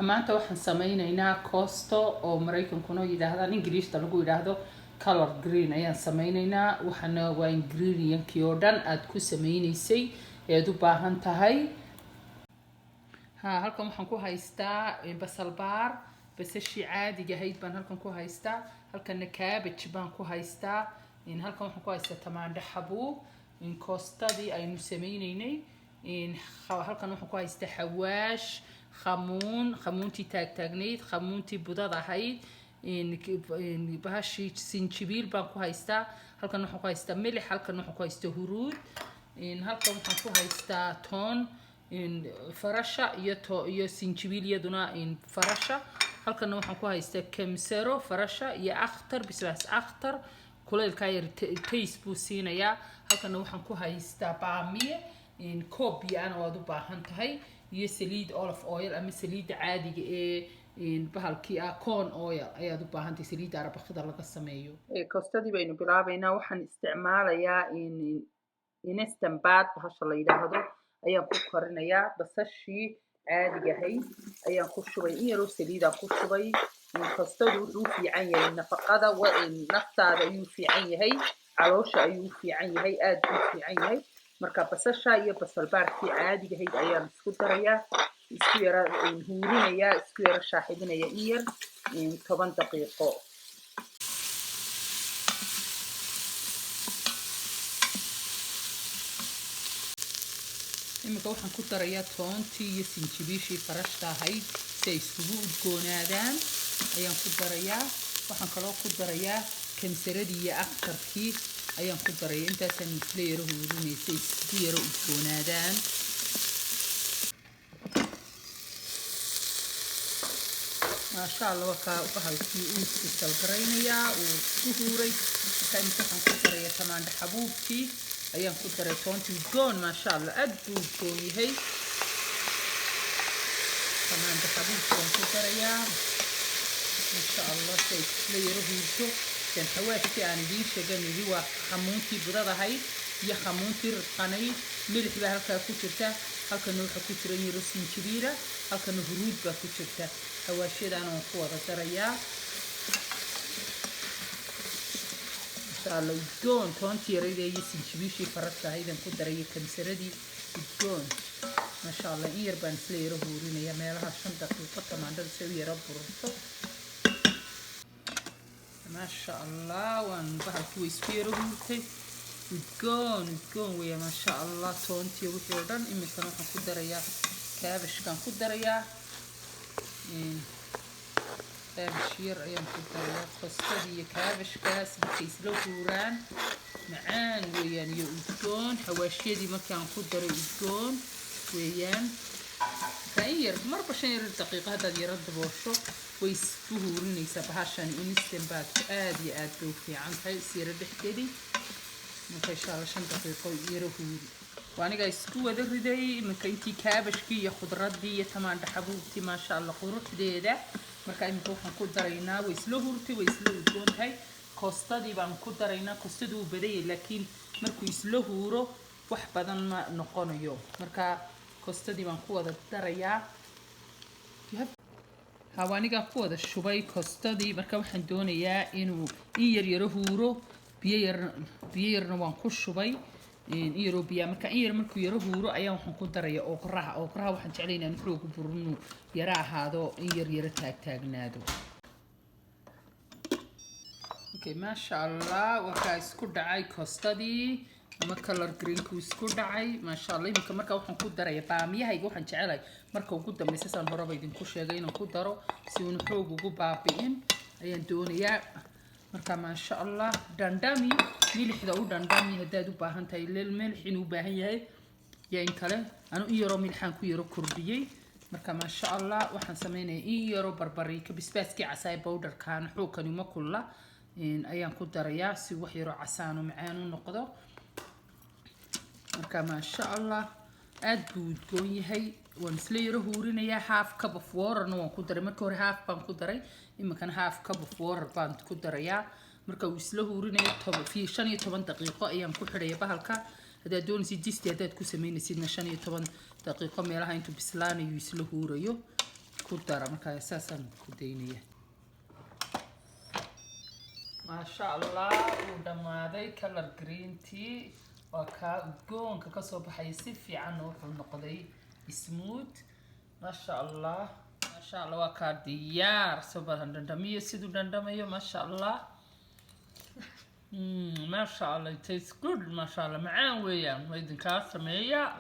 maanta waxaan sameynaynaa costo oo Mareykankuna yiraahdaan Ingiriiska lagu yiraahdo color green ayaan sameynaynaa. waxaana waa ingredient-kii oo dhan aad ku sameynaysay ee u baahan tahay. halkan waxaan ku haystaa basal baar, basashii caadiga ahayd baan halkan ku haystaa. halkan cabbage baan ku haystaa. halkan waxaan ku haystaa tamaandho xabuub costadii aynu sameynaynay. halkan waxaan ku haystaa xawaash, khamuuntii taagtaagnayd, khamuuntii budada ahayd, bahashii sinjibiil baan ku haystaa. halkan waxaan ku haystaa milix, halkan waxaan ku haystaa huruud, halkan waxaan ku haystaa toon farasha iyo sinjibiil iyaduna farasha. halkan waxaan ku haystaa kamsaro farasha iyo akhtar, bisbaas akhtar kulaylka yar taste buu siinayaa. halkan waxaan ku haystaa baamiye koob biyo waad u baahan tahay, iyo saliid olive oil ama saliidda caadiga ee bahalkii corn oil ayaad u baahan tahay, saliidda arabakida laga sameeyo. Costadii baynu bilaabaynaa. waxaan isticmaalayaa instant bad bahasha la yiraahdo ayaan ku karinayaa. basashii caadiga ahayd ayaan ku shubay, in yaroo saliidaan ku shubay. costadu wuxuu fiican yahay nafaqada, naftaada ayuu fiican yahay, caloosha ayuu fiican yahay, aad buu fiican yahay. marka basasha iyo basal baarkii caadiga ahayd ayaan isku darayaa, isku yara huurinayaa, isku yara shaaxibinaya in yar 10 daqiiqo. iminka waxaan ku darayaa toontii iyo sinjibiishii farashta ahayd si ay isugu udgoonaadaan ayaan ku darayaa. waxaan kaloo ku darayaa kamsaradii iyo akhtarkii ayaan ku daraya. intaasaan isla yaro huurinaysay isku yaro udgoonaadaan. maasha allah wakaa bahalkii uu iskalgaraynayaa, uu isku huuray. marka inta waxaan ku daraya tamaandho xabuubkii ayaan ku daray, toontii udgoon maasha allah aad buu udgoon yahay. tamaandho xabuubkii waan ku darayaa maasha allah si ay isla yaro huurto. xawaashkii aan idiin sheeganayay waa khamuuntii budada ahayd iyo khamuuntii ridqanayd. milix baa halkaa ku jirta, halkana waxaa ku jira yaro sinjibiila, halkana huruud baa ku jirta. xawaashyadaan waan ku wada darayaa maasha allah udgoon. toontii yarayda iyo sinjibiishii farashta ahaydaan ku daraya, kamsaradii udgoon maasha allah. in yar baan isla yaro huurinaya, meelaha 5 daqiiqo tamaandhada si u yaro bururto. maasha allah waan bahalkii way isku yaro huurtay, udgoon weya maasha allah. toontii wixii oo dhan. iminkana waxaan ku darayaa kaabashkaan ku darayaa, kaabash yar ayaan ku darayaa. costadii iyo kaabashkaas markay isla huuraan macaan weeyaan iyo udgoon. xawaashyadii markaan ku daray udgoon weeyaan. in yar marba 5 daqiiqo haddaad yaro daboosho way isku huurinaysaa bahashan. instant bad aad iyo aad bay u fiican tahay. is yaro dhexgeli marka insha allah 5 daqiiqo yaro huuri. waaniga isku wada riday iminka intii kaabashkii iyo khudradii iyo tamaandho xabuubtii maasha allah quruxdeeda. marka iminka waxaan ku daraynaa, way isla huurtay, way isla udgoon tahay. costadii baan ku daraynaa. costadu wuu badan yahay laakiin markuu isla huuro wax badan ma noqonayo. marka costadii baan ku wada darayaa. hawaaniga ku wada shubay costadii. marka waxaan doonayaa inuu in yaro huuro. biyo yarna waan ku shubay, in yaro biyo. marka in yar markuu yaro huuro ayaan waxaan ku darayaa oqraha. waxaan jeclaynaa in xoog burnu yara ahaado, in yaro taagtaagnaado. okay maasha allah wakaa isku dhacay costadii ama color greenku isku dhacay maasha allah. iminka marka waxaan ku darayaa baamiyahayga. waxaan jecelahay marka ugu dambaysa saan horeba idinku sheegay inaan ku daro si uu xoog ugu baabi'in ayaan doonayaa. marka maasha allah dandami milixda u dandami haddaad u baahan tahay. milix inuu u baahan yahay yaa in kale anu in yaro milixaan ku yaro kordhiyey. marka maasha allah waxaan sameynayaa in yaro barbariika bisbaaskii casaay powderkaan xoogkani uma kulla ayaan ku darayaa si wax yaro casaan oo macaan u noqdo. marka maasha allah aad buu udgoon yahay. waan isla yaro huurinayaa. half cup of waterna waan ku daray. marka hore half baan ku daray, iminkana half cup of water baan ku darayaa. marka uu isla huurinayo 15 daqiiqo ayaan ku xidhaya bahalka. haddaad doonaysid disti haddaad ku sameynaysidna 15 daqiiqo meelaha intuu bislaanayo isla huurayo dara markaa saasaan ku daynaya maasha allah uu dhamaaday color green tea waa kaa udgoonka kasoo baxay si fiican wuxuu noqday smooth maasha allah waa kaa diyaar soo badan dhandhamiyo siduu dhandhamayo maasha allah ما شاء الله it tastes good ما شاء الله معان ويان وإذن كاسة مية